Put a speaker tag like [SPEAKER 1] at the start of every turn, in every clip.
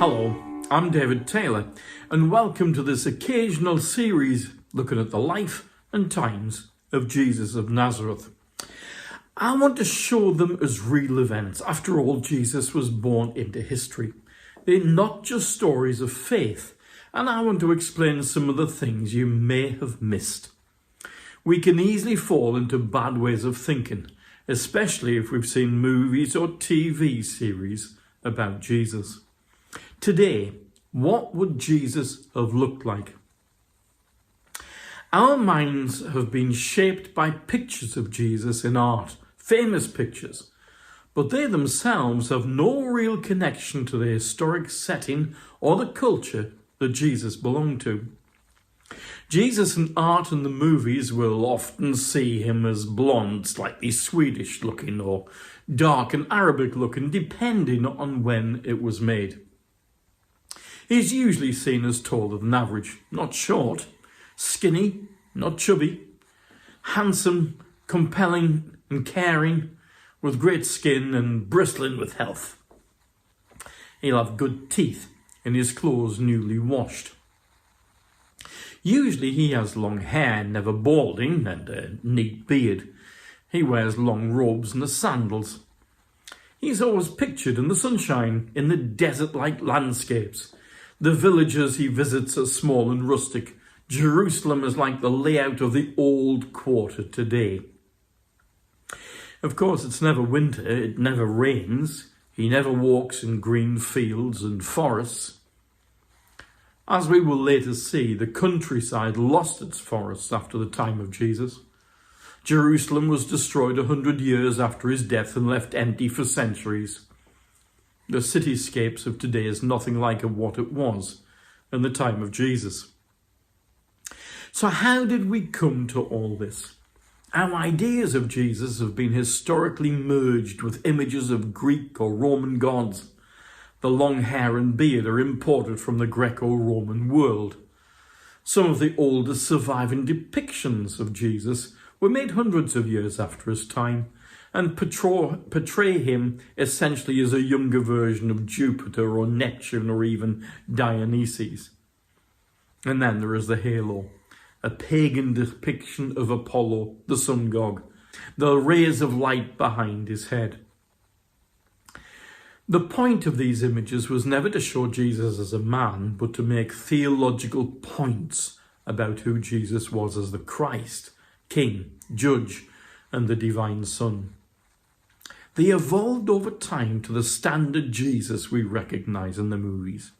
[SPEAKER 1] Hello, I'm David Taylor, and welcome to this occasional series looking at the life and times of Jesus of Nazareth. I want to show them as real events. After all, Jesus was born into history. They're not just stories of faith, and I want to explain some of the things you may have missed. We can easily fall into bad ways of thinking, especially if we've seen movies or TV series about Jesus. Today, what would Jesus have looked like? Our minds have been shaped by pictures of Jesus in art, famous pictures, but they themselves have no real connection to the historic setting or the culture that Jesus belonged to. Jesus in art and the movies will often see him as blonde, slightly Swedish looking, or dark and Arabic looking, depending on when it was made. He's usually seen as taller than average, not short, skinny, not chubby, handsome, compelling and caring, with great skin and bristling with health. He'll have good teeth and his clothes newly washed. Usually he has long hair, never balding, and a neat beard. He wears long robes and sandals. He's always pictured in the sunshine, in the desert-like landscapes. The villages he visits are small and rustic. Jerusalem is like the layout of the old quarter today. Of course, it's never winter, it never rains. He never walks in green fields and forests. As we will later see, the countryside lost its forests after the time of Jesus. Jerusalem was destroyed 100 years after his death and left empty for centuries. The cityscapes of today is nothing like what it was in the time of Jesus. So how did we come to all this? Our ideas of Jesus have been historically merged with images of Greek or Roman gods. The long hair and beard are imported from the Greco-Roman world. Some of the oldest surviving depictions of Jesus were made hundreds of years after his time, and portray him essentially as a younger version of Jupiter or Neptune or even Dionysus. And then there is the halo, a pagan depiction of Apollo, the sun god, the rays of light behind his head. The point of these images was never to show Jesus as a man, but to make theological points about who Jesus was as the Christ, King, Judge, and the Divine Son. They evolved over time to the standard Jesus we recognise in the movies.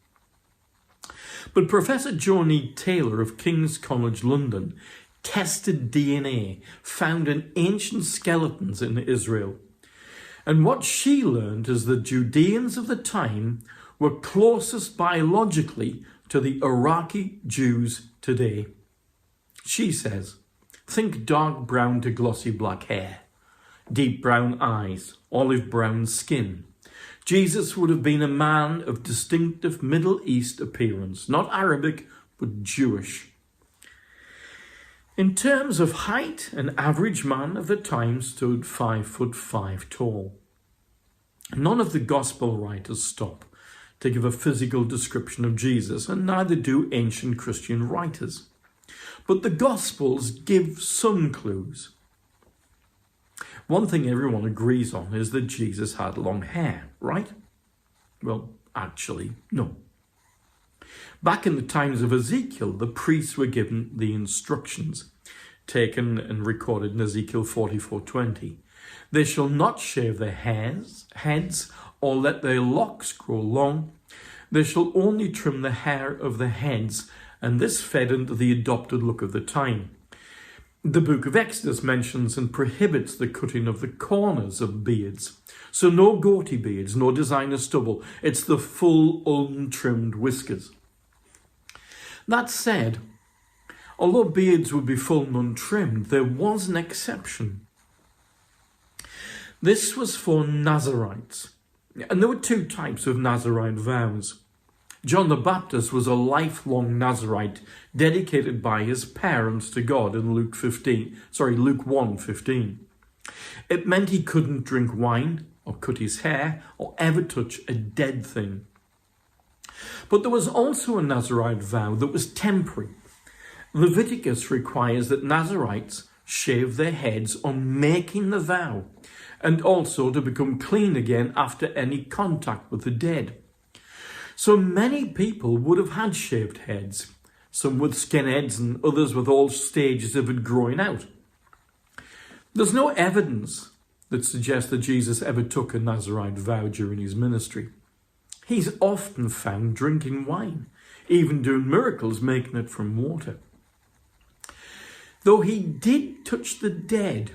[SPEAKER 1] But Professor Joan E. Taylor of King's College London tested DNA found in ancient skeletons in Israel. And what she learned is the Judeans of the time were closest biologically to the Iraqi Jews today. She says, think dark brown to glossy black hair, deep brown eyes, olive brown skin. Jesus would have been a man of distinctive Middle East appearance, not Arabic, but Jewish. In terms of height, an average man of the time stood 5'5" tall. None of the gospel writers stop to give a physical description of Jesus, and neither do ancient Christian writers. But the gospels give some clues. One thing everyone agrees on is that Jesus had long hair, right? Well, actually, no. Back in the times of Ezekiel, the priests were given the instructions, taken and recorded in Ezekiel 44:20. They shall not shave their heads or let their locks grow long. They shall only trim the hair of their heads, and this fed into the adopted look of the time. The book of Exodus mentions and prohibits the cutting of the corners of beards. So no goatee beards, no designer stubble. It's the full untrimmed whiskers. That said, although beards would be full and untrimmed, there was an exception. This was for Nazarites. And there were two types of Nazarite vows. John the Baptist was a lifelong Nazarite dedicated by his parents to God in Luke 1:15. It meant he couldn't drink wine or cut his hair or ever touch a dead thing. But there was also a Nazirite vow that was temporary. Leviticus requires that Nazirites shave their heads on making the vow, and also to become clean again after any contact with the dead. So many people would have had shaved heads, some with skinheads and others with all stages of it growing out. There's no evidence that suggests that Jesus ever took a Nazirite vow during his ministry. He's often found drinking wine, even doing miracles making it from water. Though he did touch the dead,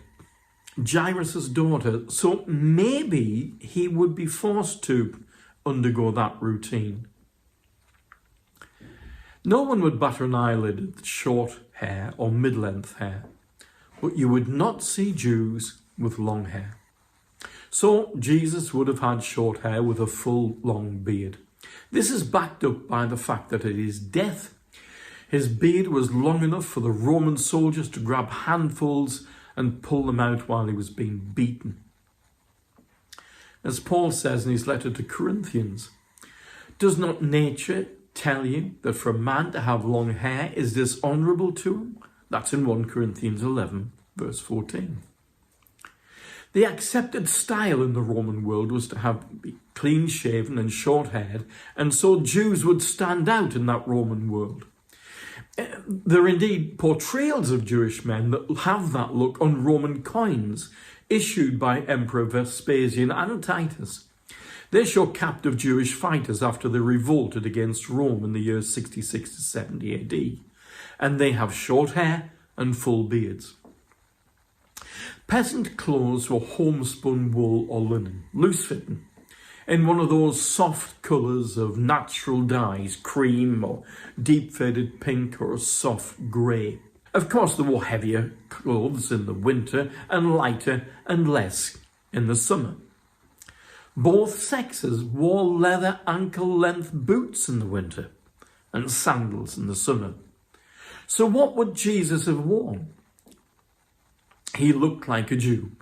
[SPEAKER 1] Jairus' daughter, so maybe he would be forced to undergo that routine. No one would batter an eyelid at short hair or mid-length hair, but you would not see Jews with long hair. So Jesus would have had short hair with a full long beard. This is backed up by the fact that at his death, his beard was long enough for the Roman soldiers to grab handfuls and pull them out while he was being beaten. As Paul says in his letter to Corinthians, does not nature tell you that for a man to have long hair is dishonourable to him? That's in 1 Corinthians 11, verse 14. The accepted style in the Roman world was to be clean-shaven and short-haired, and so Jews would stand out in that Roman world. There are indeed portrayals of Jewish men that have that look on Roman coins issued by Emperor Vespasian and Titus. They show captive Jewish fighters after they revolted against Rome in the years 66 to 70 AD, and they have short hair and full beards. Peasant clothes were homespun wool or linen, loose-fitting, in one of those soft colours of natural dyes, cream or deep-faded pink or soft grey. Of course, there were heavier clothes in the winter and lighter and less in the summer. Both sexes wore leather ankle-length boots in the winter and sandals in the summer. So what would Jesus have worn? He looked like a Jew.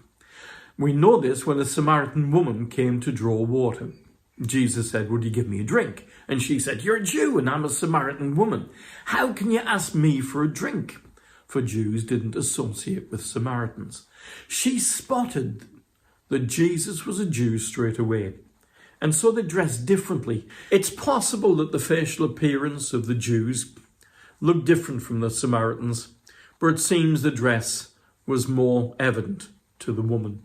[SPEAKER 1] We know this when a Samaritan woman came to draw water. Jesus said, "Would you give me a drink?" And she said, "You're a Jew and I'm a Samaritan woman. How can you ask me for a drink?" For Jews didn't associate with Samaritans. She spotted that Jesus was a Jew straight away, and so they dressed differently. It's possible that the facial appearance of the Jews looked different from the Samaritans, but it seems the dress was more evident to the woman.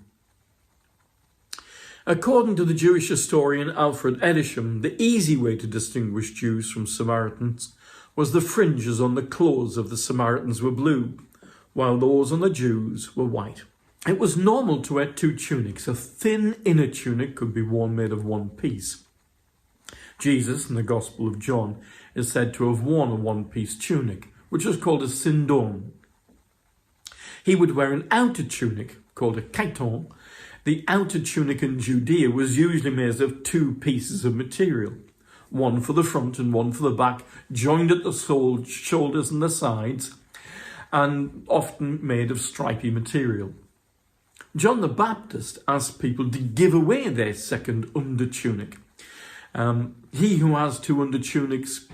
[SPEAKER 1] According to the Jewish historian Alfred Edisham, the easy way to distinguish Jews from Samaritans was the fringes on the clothes of the Samaritans were blue, while those on the Jews were white. It was normal to wear two tunics. A thin inner tunic could be worn made of one piece. Jesus, in the Gospel of John, is said to have worn a one-piece tunic, which was called a sindon. He would wear an outer tunic, called a chiton. The outer tunic in Judea was usually made of two pieces of material, one for the front and one for the back, joined at the shoulders and the sides, and often made of stripy material. John the Baptist asked people to give away their second under tunic. He who has two under tunics,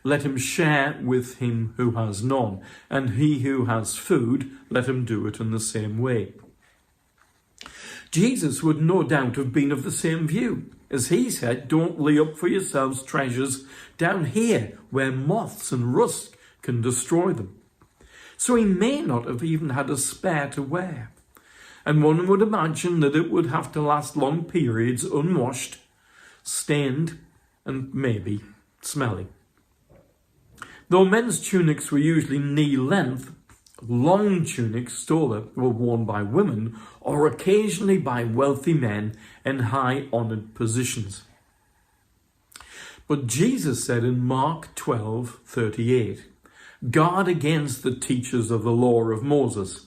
[SPEAKER 1] let him share with him who has none, and he who has food, let him do it in the same way. Jesus would no doubt have been of the same view. As he said, "Don't lay up for yourselves treasures down here where moths and rust can destroy them." So he may not have even had a spare to wear. And one would imagine that it would have to last long periods unwashed, stained, and maybe smelly. Though men's tunics were usually knee-length, long tunics still were worn by women or occasionally by wealthy men in high-honoured positions. But Jesus said in Mark 12:38, "Guard against the teachers of the law of Moses.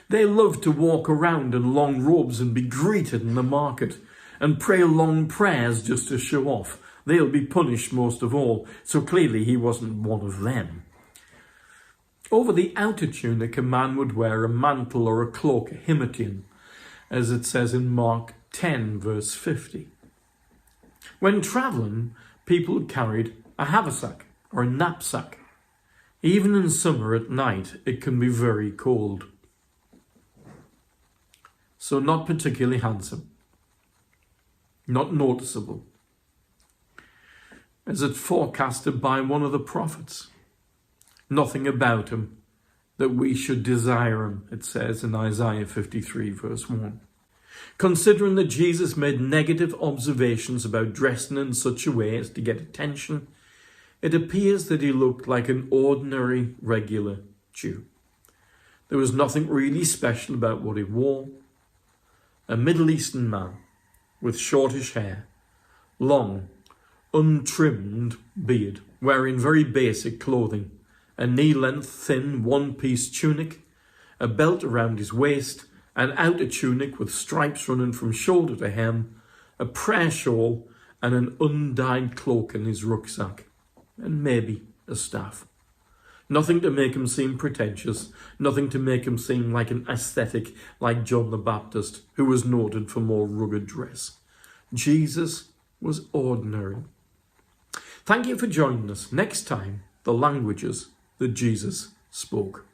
[SPEAKER 1] They love to walk around in long robes and be greeted in the market and pray long prayers just to show off. They'll be punished most of all." So clearly he wasn't one of them. Over the outer tunic, a man would wear a mantle or a cloak, a himation, as it says in Mark 10, verse 50. When travelling, people carried a haversack or a knapsack. Even in summer at night, it can be very cold. So not particularly handsome. Not noticeable. As it forecasted by one of the prophets. Nothing about him that we should desire him, it says in Isaiah 53 verse 1. Considering that Jesus made negative observations about dressing in such a way as to get attention, it appears that he looked like an ordinary, regular Jew. There was nothing really special about what he wore. A Middle Eastern man with shortish hair, long, untrimmed beard, wearing very basic clothing, a knee-length, thin, one-piece tunic, a belt around his waist, an outer tunic with stripes running from shoulder to hem, a prayer shawl, and an undyed cloak in his rucksack, and maybe a staff. Nothing to make him seem pretentious, nothing to make him seem like an ascetic like John the Baptist, who was noted for more rugged dress. Jesus was ordinary. Thank you for joining us. Next time, the languages that Jesus spoke.